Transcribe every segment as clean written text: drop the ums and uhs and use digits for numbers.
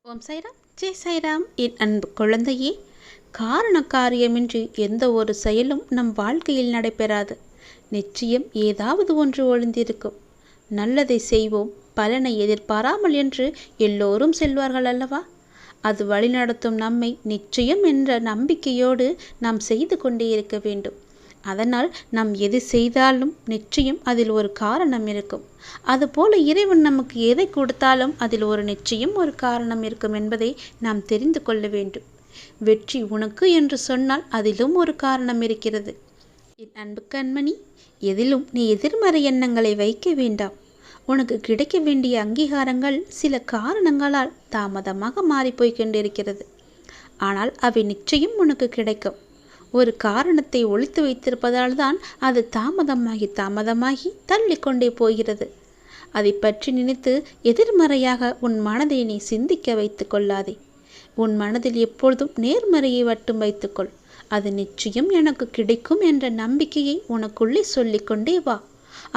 ஓம் சாய்ராம், ஜெய் சாய்ராம். என் அன்பு குழந்தையே, காரண காரியமின்றி எந்த ஒரு செயலும் நம் வாழ்க்கையில் நடைபெறாது. நிச்சயம் ஏதாவது ஒன்று ஒளிந்திருக்கும். நல்லதை செய்வோம், பலனை எதிர்பாராமல் என்று எல்லோரும் செல்வார்கள் அல்லவா? அது வழிநடத்தும் நம்மை நிச்சயம் என்ற நம்பிக்கையோடு நாம் செய்து கொண்டே இருக்க வேண்டும். அதனால் நாம் எது செய்தாலும் நிச்சயம் அதில் ஒரு காரணம் இருக்கும். அதுபோல இறைவன் நமக்கு எதை கொடுத்தாலும் அதில் ஒரு நிச்சயம் ஒரு காரணம் இருக்கும் என்பதை நாம் தெரிந்து கொள்ள வேண்டும். வெற்றி உனக்கு என்று சொன்னால் அதிலும் ஒரு காரணம் இருக்கிறது. என் அன்பு கண்மணி, எதிலும் நீ எதிர்மறை எண்ணங்களை வைக்க வேண்டாம். உனக்கு கிடைக்க வேண்டிய அங்கீகாரங்கள் சில காரணங்களால் தாமதமாக மாறிப்போய் கொண்டிருக்கிறது. ஆனால் அவை நிச்சயம் உனக்கு கிடைக்கும். ஒரு காரணத்தை ஒளித்து வைத்திருப்பதால் தான் அது தாமதமாகி தள்ளி கொண்டே போகிறது. அதை பற்றி நினைத்து எதிர்மறையாக உன் மனதை நீ சிந்திக்க வைத்து கொள்ளாதே. உன் மனதில் எப்பொழுதும் நேர்மறையை மட்டும் வைத்துக்கொள். அது நிச்சயம் எனக்கு கிடைக்கும் என்ற நம்பிக்கையை உனக்குள்ளே சொல்லிக்கொண்டே வா.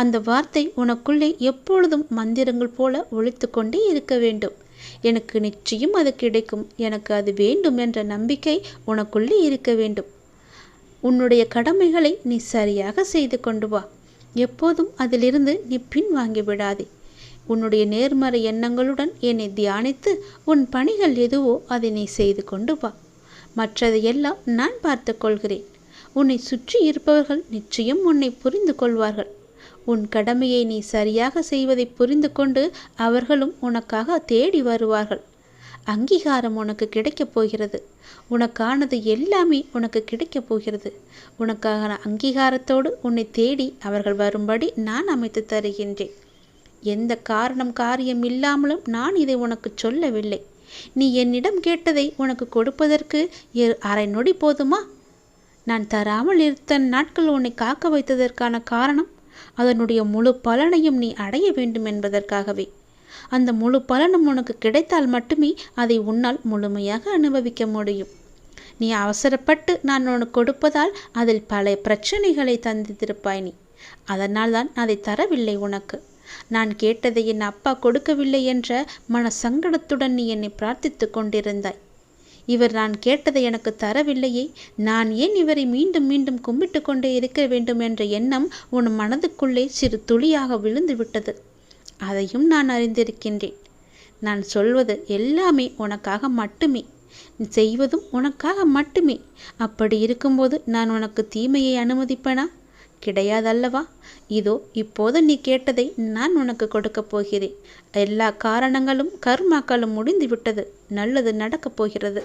அந்த வார்த்தை உனக்குள்ளே எப்பொழுதும் மந்திரங்கள் போல ஒலித்து கொண்டே இருக்க வேண்டும். எனக்கு நிச்சயம் அது கிடைக்கும், எனக்கு அது வேண்டும் என்ற நம்பிக்கை உனக்குள்ளே இருக்க வேண்டும். உன்னுடைய கடமைகளை நீ சரியாக செய்து கொண்டு வா. எப்போதும் அதிலிருந்து நீ பின்வாங்கி விடாதே. உன்னுடைய நேர்மறை எண்ணங்களுடன் என்னை தியானித்து உன் பணிகள் எதுவோ அதை நீ செய்து கொண்டு வா. மற்றதையெல்லாம் நான் பார்த்து கொள்கிறேன். உன்னை சுற்றி இருப்பவர்கள் நிச்சயம் உன்னை புரிந்து கொள்வார்கள். உன் கடமையை நீ சரியாக செய்வதை புரிந்து கொண்டு அவர்களும் உனக்காக தேடி வருவார்கள். அங்கீகாரம் உனக்கு கிடைக்கப் போகிறது. உனக்கானது எல்லாமே உனக்கு கிடைக்கப் போகிறது. உனக்கான அங்கீகாரத்தோடு உன்னை தேடி அவர்கள் வரும்படி நான் அமைத்து தருகின்றேன். எந்த காரியம் இல்லாமலும் நான் இதை உனக்கு சொல்லவில்லை. நீ என்னிடம் கேட்டதை உனக்கு கொடுப்பதற்கு அரை நொடி போதுமா? நான் தராமல் இத்தனை நாட்கள் உன்னை காக்க வைத்ததற்கான காரணம் அதனுடைய முழு பலனையும் நீ அடைய வேண்டும் என்பதற்காகவே. அந்த முழு பலனும் உனக்கு கிடைத்தால் மட்டுமே அதை உன்னால் முழுமையாக அனுபவிக்க முடியும். நீ அவசரப்பட்டு நான் உனக்கு கொடுப்பதால் அதில் பல பிரச்சனைகளை தந்திருப்பாய் நீ. அதனால் தான் அதை தரவில்லை உனக்கு. நான் கேட்டதை என் அப்பா கொடுக்கவில்லை என்ற மன சங்கடத்துடன் நீ என்னை பிரார்த்தித்து கொண்டிருந்தாய். இவர் நான் கேட்டதை எனக்கு தரவில்லையே, நான் ஏன் இவரை மீண்டும் மீண்டும் கும்பிட்டு கொண்டே இருக்க வேண்டும் என்ற எண்ணம் உன் மனதுக்குள்ளே சிறு துளியாக விழுந்து விட்டது. அதையும் நான் அறிந்திருக்கின்றேன். நான் சொல்வது எல்லாமே உனக்காக மட்டுமே, செய்வதும் உனக்காக மட்டுமே. அப்படி இருக்கும்போது நான் உனக்கு தீமையை அனுமதிப்பேனா? கிடையாதல்லவா? இதோ இப்போது நீ கேட்டதை நான் உனக்கு கொடுக்கப் போகிறேன். எல்லா காரணங்களும் கர்மாக்களும் முடிந்து விட்டது. நல்லது நடக்கப் போகிறது.